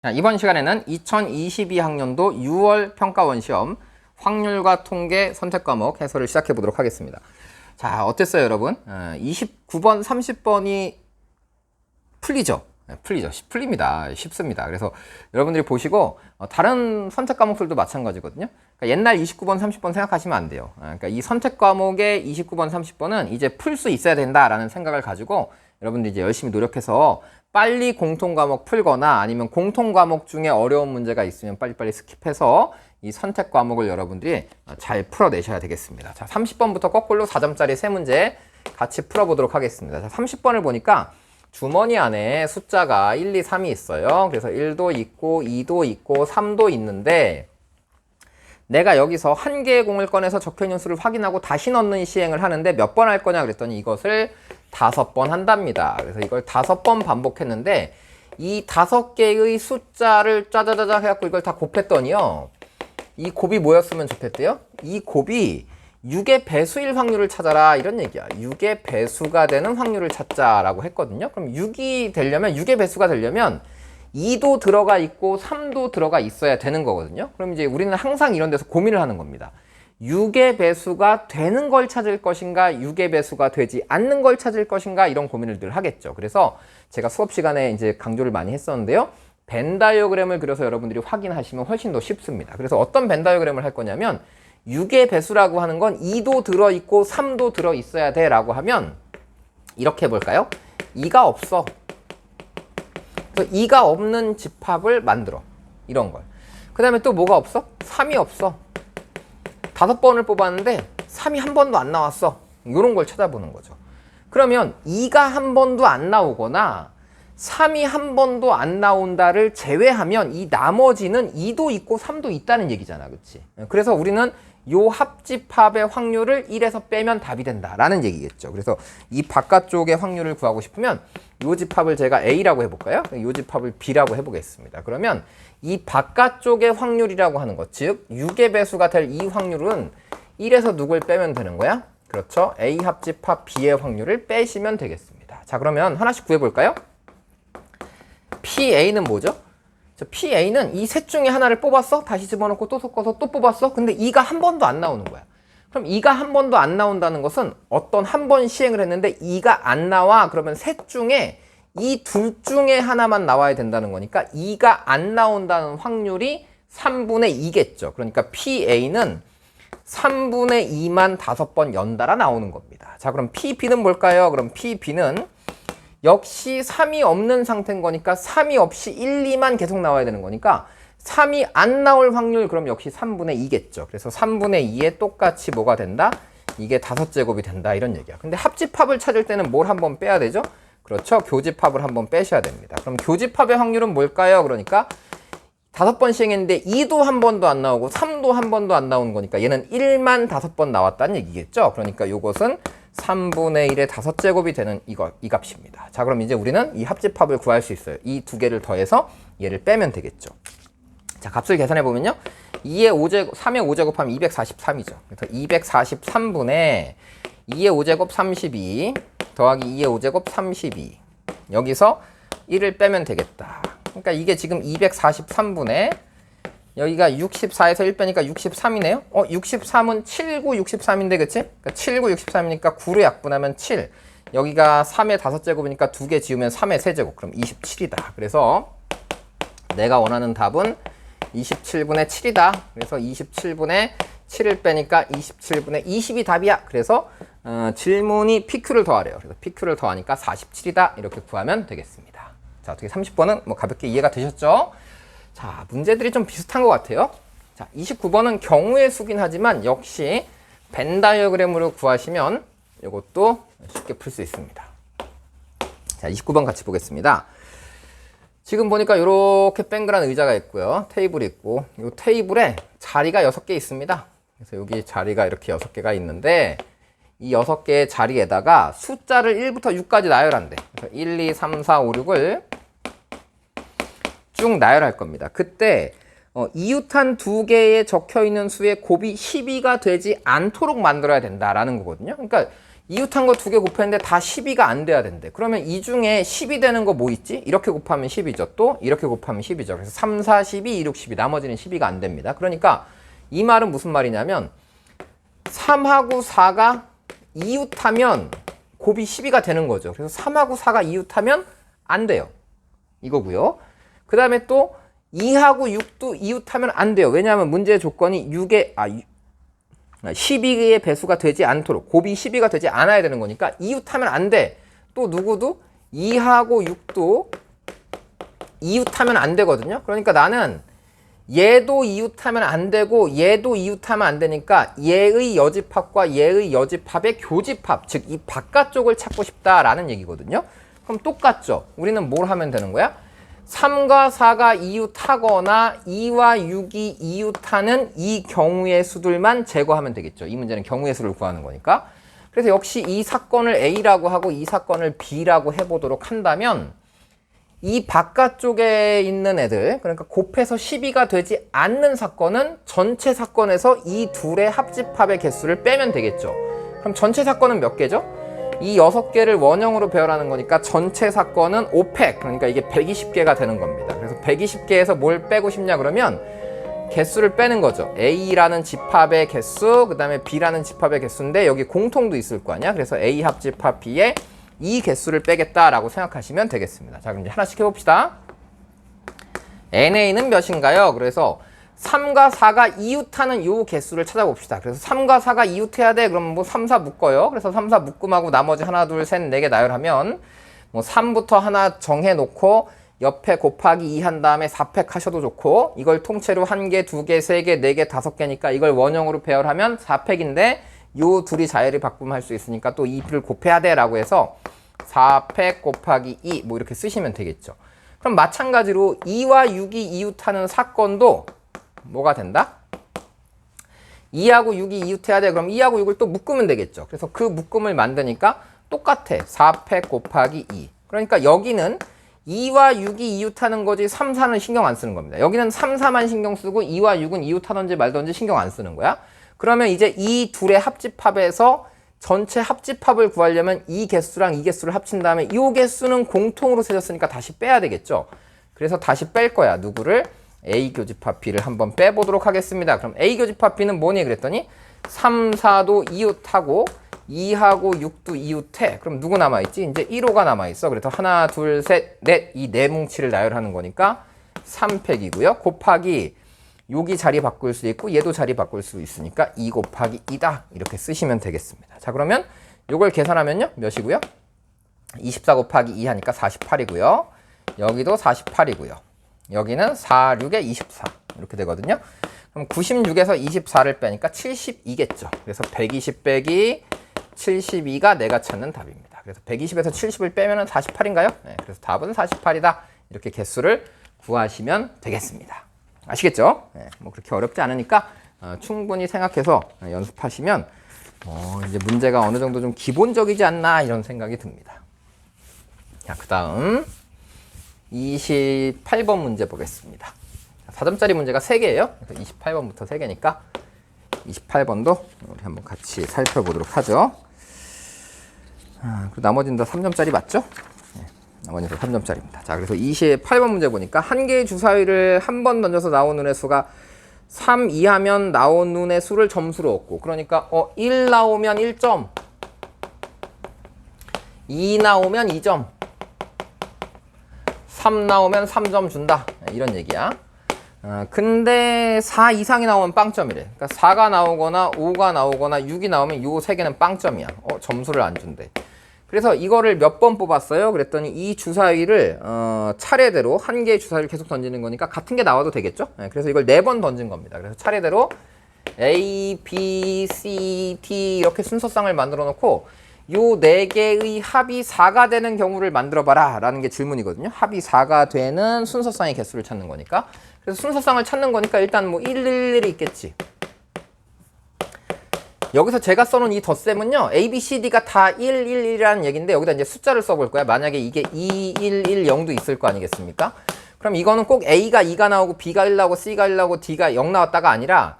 자, 이번 시간에는 2022학년도 6월 평가원 시험 확률과 통계 선택 과목 해설을 시작해 보도록 하겠습니다. 자, 어땠어요, 여러분? 29번, 30번이 풀리죠? 풀립니다. 쉽습니다. 그래서 여러분들이 보시고 다른 선택 과목들도 마찬가지거든요. 그러니까 옛날 29번, 30번 생각하시면 안 돼요. 그러니까 이 선택 과목의 29번, 30번은 이제 풀 수 있어야 된다라는 생각을 가지고 여러분들이 이제 열심히 노력해서 빨리 공통 과목 풀거나 아니면 공통 과목 중에 어려운 문제가 있으면 빨리빨리 스킵해서 이 선택 과목을 여러분들이 잘 풀어내셔야 되겠습니다. 자, 30번부터 거꾸로 4점짜리 세 문제 같이 풀어보도록 하겠습니다. 자, 30번을 보니까 주머니 안에 숫자가 1, 2, 3이 있어요. 그래서 1도 있고 2도 있고 3도 있는데 내가 여기서 한 개의 공을 꺼내서 적혀있는 수를 확인하고 다시 넣는 시행을 하는데 몇 번 할 거냐 그랬더니 이것을 5번 한답니다. 그래서 이걸 5번 반복했는데 이 5개의 숫자를 짜자자자 해갖고 이걸 다 곱했더니요. 이 곱이 뭐였으면 좋겠대요? 이 곱이 6의 배수일 확률을 찾아라 이런 얘기야. 6의 배수가 되는 확률을 찾자라고 했거든요. 그럼 6이 되려면 6의 배수가 되려면 2도 들어가 있고 3도 들어가 있어야 되는 거거든요. 그럼 이제 우리는 항상 이런 데서 고민을 하는 겁니다. 6의 배수가 되는 걸 찾을 것인가 6의 배수가 되지 않는 걸 찾을 것인가 이런 고민을 늘 하겠죠. 그래서 제가 수업 시간에 이제 강조를 많이 했었는데요. 벤 다이어그램을 그려서 여러분들이 확인하시면 훨씬 더 쉽습니다. 그래서 어떤 벤 다이어그램을 할 거냐면 6의 배수라고 하는 건 2도 들어있고 3도 들어있어야 돼 라고 하면 이렇게 해볼까요? 2가 없어. 그래서 2가 없는 집합을 만들어. 이런 걸. 그 다음에 또 뭐가 없어? 3이 없어. 5번을 뽑았는데 3이 한 번도 안 나왔어. 이런 걸 찾아보는 거죠. 그러면 2가 한 번도 안 나오거나 3이 한 번도 안 나온다를 제외하면 이 나머지는 2도 있고 3도 있다는 얘기잖아. 그치? 그래서 우리는 요 합집합의 확률을 1에서 빼면 답이 된다라는 얘기겠죠. 그래서 이 바깥쪽의 확률을 구하고 싶으면 요 집합을 제가 A라고 해볼까요? 요 집합을 B라고 해보겠습니다. 그러면 이 바깥쪽의 확률이라고 하는 것, 즉 6의 배수가 될 이 확률은 1에서 누굴 빼면 되는 거야? 그렇죠. A 합집합 B의 확률을 빼시면 되겠습니다. 자, 그러면 하나씩 구해볼까요? PA는 뭐죠? PA는 이 셋 중에 하나를 뽑았어? 다시 집어넣고 또 섞어서 또 뽑았어? 근데 2가 한 번도 안 나오는 거야. 그럼 2가 한 번도 안 나온다는 것은 어떤 한 번 시행을 했는데 2가 안 나와. 그러면 셋 중에 이 둘 중에 하나만 나와야 된다는 거니까 2가 안 나온다는 확률이 3분의 2겠죠. 그러니까 PA는 3분의 2만 5번 연달아 나오는 겁니다. 자, 그럼 PB는 뭘까요? 그럼 PB는 역시 3이 없는 상태인 거니까 3이 없이 1, 2만 계속 나와야 되는 거니까 3이 안 나올 확률 그럼 역시 3분의 2겠죠. 그래서 3분의 2에 똑같이 뭐가 된다? 이게 5제곱이 된다 이런 얘기야. 근데 합집합을 찾을 때는 뭘 한번 빼야 되죠? 그렇죠. 교집합을 한번 빼셔야 됩니다. 그럼 교집합의 확률은 뭘까요? 그러니까 5번 시행했는데 2도 한 번도 안 나오고 3도 한 번도 안 나오는 거니까 얘는 1만 5번 나왔다는 얘기겠죠. 그러니까 요것은 3분의 1의 5제곱이 되는 이 값입니다. 자, 그럼 이제 우리는 이 합집합을 구할 수 있어요. 이 두 개를 더해서 얘를 빼면 되겠죠. 자, 값을 계산해 보면요. 3의 5제곱 하면 243이죠. 그래서 243분의 2의 5제곱 32 더하기 2의 5제곱 32 여기서 1을 빼면 되겠다. 그러니까 이게 지금 243분의 여기가 64에서 1 빼니까 63이네요. 63은 7, 9, 63인데 그치? 그러니까 7, 9, 63이니까 9로 약분하면 7. 여기가 3의 5제곱이니까 2개 지우면 3의 세제곱. 그럼 27이다. 그래서 내가 원하는 답은 27분의 7이다. 그래서 27분의 7을 빼니까 27분의 20이 답이야. 그래서 질문이 PQ를 더하래요. 그래서 PQ를 더하니까 47이다. 이렇게 구하면 되겠습니다. 자, 어떻게 30번은 뭐 가볍게 이해가 되셨죠? 자, 문제들이 좀 비슷한 것 같아요. 자, 29번은 경우의 수긴 하지만 역시 벤 다이어그램으로 구하시면 이것도 쉽게 풀 수 있습니다. 자, 29번 같이 보겠습니다. 지금 보니까 이렇게 뱅그란 의자가 있고요. 테이블이 있고 이 테이블에 자리가 6개 있습니다. 그래서 여기 자리가 이렇게 6개가 있는데 이 6개의 자리에다가 숫자를 1부터 6까지 나열한대. 그래서 1, 2, 3, 4, 5, 6을 쭉 나열할 겁니다. 그때 이웃한 2개에 적혀있는 수의 곱이 12가 되지 않도록 만들어야 된다라는 거거든요. 그러니까 이웃한 거 두 개 곱했는데 다 12가 안 돼야 된대. 그러면 이 중에 10이 되는 거 뭐 있지? 이렇게 곱하면 10이죠. 또 이렇게 곱하면 10이죠. 그래서 3, 4, 12, 2, 6, 12. 나머지는 12가 안 됩니다. 그러니까 이 말은 무슨 말이냐면 3하고 4가 이웃하면 곱이 12가 되는 거죠. 그래서 3하고 4가 이웃하면 안 돼요. 이거고요. 그 다음에 또 2하고 6도 이웃하면 안 돼요. 왜냐하면 문제의 조건이 12의 배수가 되지 않도록 곱이 12가 되지 않아야 되는 거니까 이웃하면 안 돼. 또 누구도 2하고 6도 이웃하면 안 되거든요. 그러니까 나는 얘도 이웃하면 안 되고 얘도 이웃하면 안 되니까 얘의 여집합과 얘의 여집합의 교집합, 즉 이 바깥쪽을 찾고 싶다라는 얘기거든요. 그럼 똑같죠. 우리는 뭘 하면 되는 거야? 3과 4가 이웃하거나 2와 6이 이웃하는 이 경우의 수들만 제거하면 되겠죠. 이 문제는 경우의 수를 구하는 거니까. 그래서 역시 이 사건을 A라고 하고 이 사건을 B라고 해보도록 한다면 이 바깥쪽에 있는 애들, 그러니까 곱해서 12가 되지 않는 사건은 전체 사건에서 이 둘의 합집합의 개수를 빼면 되겠죠. 그럼 전체 사건은 몇 개죠? 이 6개를 원형으로 배열하는 거니까 전체 사건은 5팩, 그러니까 이게 120개가 되는 겁니다. 그래서 120개에서 뭘 빼고 싶냐 그러면 개수를 빼는 거죠. A라는 집합의 개수, 그 다음에 B라는 집합의 개수인데 여기 공통도 있을 거 아니야. 그래서 A 합집합 B에 이 개수를 빼겠다라고 생각하시면 되겠습니다. 자, 그럼 이제 하나씩 해봅시다. NA는 몇인가요? 그래서 3과 4가 이웃하는 요 개수를 찾아봅시다. 그래서 3과 4가 이웃해야 돼. 그러면 뭐 3, 4 묶어요. 그래서 3, 4 묶음하고 나머지 하나, 둘, 셋, 4개 나열하면 뭐 3부터 하나 정해놓고 옆에 곱하기 2 한 다음에 4팩 하셔도 좋고 이걸 통째로 1개, 2개, 3개, 4개, 5개니까 이걸 원형으로 배열하면 4팩인데 요 둘이 자리를 바꾸면 할 수 있으니까 또 2를 곱해야 돼 라고 해서 4팩 곱하기 2 뭐 이렇게 쓰시면 되겠죠. 그럼 마찬가지로 2와 6이 이웃하는 사건도 뭐가 된다? 2하고 6이 이웃해야 돼. 그럼 2하고 6을 또 묶으면 되겠죠. 그래서 그 묶음을 만드니까 똑같아. 4팩 곱하기 2. 그러니까 여기는 2와 6이 이웃하는 거지 3, 4는 신경 안 쓰는 겁니다. 여기는 3, 4만 신경 쓰고 2와 6은 이웃하던지 말던지 신경 안 쓰는 거야. 그러면 이제 이 둘의 합집합에서 전체 합집합을 구하려면 이 개수랑 이 개수를 합친 다음에 이 개수는 공통으로 세졌으니까 다시 빼야 되겠죠. 그래서 다시 뺄 거야. 누구를? A 교집합 B를 한번 빼보도록 하겠습니다. 그럼 A 교집합 B는 뭐니? 그랬더니 3, 4도 이웃하고 2하고 6도 이웃해. 그럼 누구 남아있지? 이제 1호가 남아있어. 그래서 하나, 둘, 셋, 넷 이 네 뭉치를 나열하는 거니까 3팩이고요. 곱하기 여기 자리 바꿀 수 있고 얘도 자리 바꿀 수 있으니까 2 곱하기 2다. 이렇게 쓰시면 되겠습니다. 자, 그러면 요걸 계산하면요. 몇이고요? 24 곱하기 2 하니까 48이고요. 여기도 48이고요. 여기는 4, 6에 24 이렇게 되거든요. 그럼 96에서 24를 빼니까 72겠죠. 그래서 120 빼기 72가 내가 찾는 답입니다. 그래서 120에서 70을 빼면 48인가요? 네, 그래서 답은 48이다. 이렇게 개수를 구하시면 되겠습니다. 아시겠죠? 네, 뭐 그렇게 어렵지 않으니까 충분히 생각해서 연습하시면 이제 문제가 어느 정도 좀 기본적이지 않나 이런 생각이 듭니다. 자, 그 다음 28번 문제 보겠습니다. 4점짜리 문제가 3개예요. 그래서 28번부터 3개니까 28번도 우리 한번 같이 살펴보도록 하죠. 그리고 나머지는 다 3점짜리 맞죠? 네, 나머지는 다 3점짜리입니다. 자, 그래서 28번 문제 보니까 한 개의 주사위를 한 번 던져서 나온 눈의 수가 3 이하면 나온 눈의 수를 점수로 얻고, 그러니까 1 나오면 1점, 2 나오면 2점, 3 나오면 3점 준다. 이런 얘기야. 근데 4 이상이 나오면 빵점이래. 그러니까 4가 나오거나 5가 나오거나 6이 나오면 요 세 개는 빵점이야. 점수를 안 준대. 그래서 이거를 몇 번 뽑았어요? 그랬더니 이 주사위를 차례대로 한 개의 주사위를 계속 던지는 거니까 같은 게 나와도 되겠죠? 네, 그래서 이걸 4번 던진 겁니다. 그래서 차례대로 A, B, C, D 이렇게 순서상을 만들어 놓고 요 4개의 합이 4가 되는 경우를 만들어 봐라 라는 게 질문이거든요. 합이 4가 되는 순서상의 개수를 찾는 거니까. 그래서 순서상을 찾는 거니까 일단 뭐 111이 있겠지. 여기서 제가 써놓은 이 덧셈은요, A, B, C, D가 다 1, 1, 1이라는 얘기인데 여기다 이제 숫자를 써볼 거야. 만약에 이게 2, 1, 1, 0도 있을 거 아니겠습니까? 그럼 이거는 꼭 A가 2가 나오고 B가 1 나오고 C가 1 나오고 D가 0 나왔다가 아니라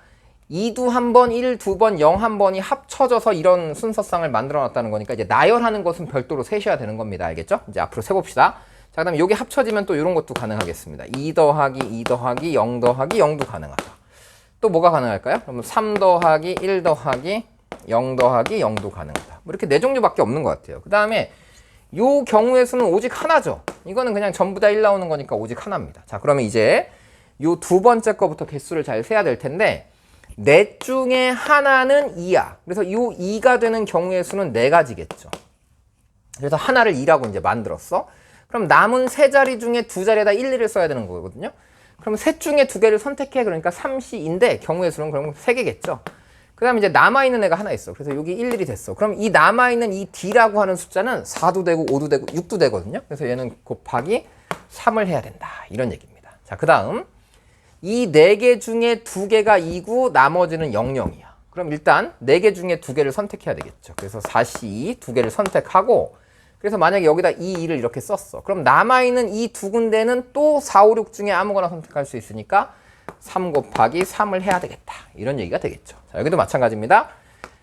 2도 한 번, 1, 2번, 0 한 번이 합쳐져서 이런 순서상을 만들어 놨다는 거니까 이제 나열하는 것은 별도로 세셔야 되는 겁니다. 알겠죠? 이제 앞으로 세봅시다. 자, 그 다음에 요게 합쳐지면 또 이런 것도 가능하겠습니다. 2 더하기 2 더하기 0 더하기 0도 가능하다. 또 뭐가 가능할까요? 그러면 3 더하기 1 더하기 0 더하기 0도 가능하다. 뭐 이렇게 네 종류밖에 없는 것 같아요. 그 다음에 요 경우의 수는 오직 하나죠. 이거는 그냥 전부 다 1 나오는 거니까 오직 하나입니다. 자, 그러면 이제 요 두 번째 거부터 개수를 잘 세야 될 텐데 넷 중에 하나는 2야. 그래서 요 2가 되는 경우의 수는 4가지겠죠. 그래서 하나를 2라고 이제 만들었어. 그럼 남은 세 자리 중에 두 자리에다 1, 2를 써야 되는 거거든요. 그럼 셋 중에 두 개를 선택해. 그러니까 3C인데 경우의 수는 그럼 3개겠죠. 그 다음에 이제 남아있는 애가 하나 있어. 그래서 여기 1, 1이 됐어. 그럼 이 남아있는 이 D라고 하는 숫자는 4도 되고 5도 되고 6도 되거든요. 그래서 얘는 곱하기 3을 해야 된다. 이런 얘기입니다. 자, 그 다음 이 4개 중에 2개가 2고 나머지는 00이야. 그럼 일단 4개 중에 2개를 선택해야 되겠죠. 그래서 4C 2개를 선택하고 그래서 만약에 여기다 2, 2를 이렇게 썼어. 그럼 남아있는 이 두 군데는 또 4, 5, 6 중에 아무거나 선택할 수 있으니까 3 곱하기 3을 해야 되겠다. 이런 얘기가 되겠죠. 자, 여기도 마찬가지입니다.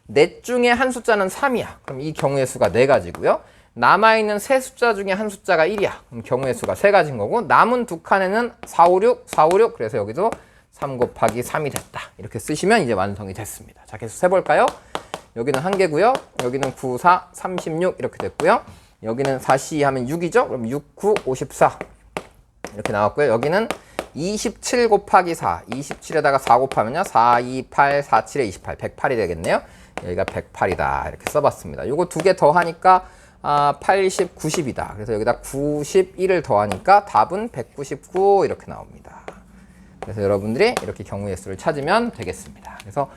넷 중에 한 숫자는 3이야. 그럼 이 경우의 수가 4가지고요. 남아있는 세 숫자 중에 한 숫자가 1이야. 그럼 경우의 수가 3가지인 거고 남은 두 칸에는 4, 5, 6, 4, 5, 6 그래서 여기도 3 곱하기 3이 됐다. 이렇게 쓰시면 이제 완성이 됐습니다. 자, 계속 세볼까요? 여기는 1개고요. 여기는 9, 4, 36 이렇게 됐고요. 여기는 4C 하면 6이죠. 그럼 6, 9, 54 이렇게 나왔고요. 여기는 27 곱하기 4, 27에다가 4 곱하면요. 4, 2, 8, 4, 7에 28, 108이 되겠네요. 여기가 108이다. 이렇게 써봤습니다. 요거 두 개 더하니까 80, 90이다. 그래서 여기다 91을 더하니까 답은 199 이렇게 나옵니다. 그래서 여러분들이 이렇게 경우의 수를 찾으면 되겠습니다. 그래서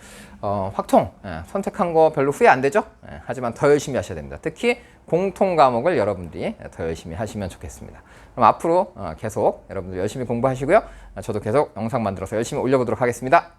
확통 선택한 거 별로 후회 안 되죠? 하지만 더 열심히 하셔야 됩니다. 특히 공통 과목을 여러분들이 더 열심히 하시면 좋겠습니다. 그럼 앞으로 계속 여러분들 열심히 공부하시고요. 저도 계속 영상 만들어서 열심히 올려보도록 하겠습니다.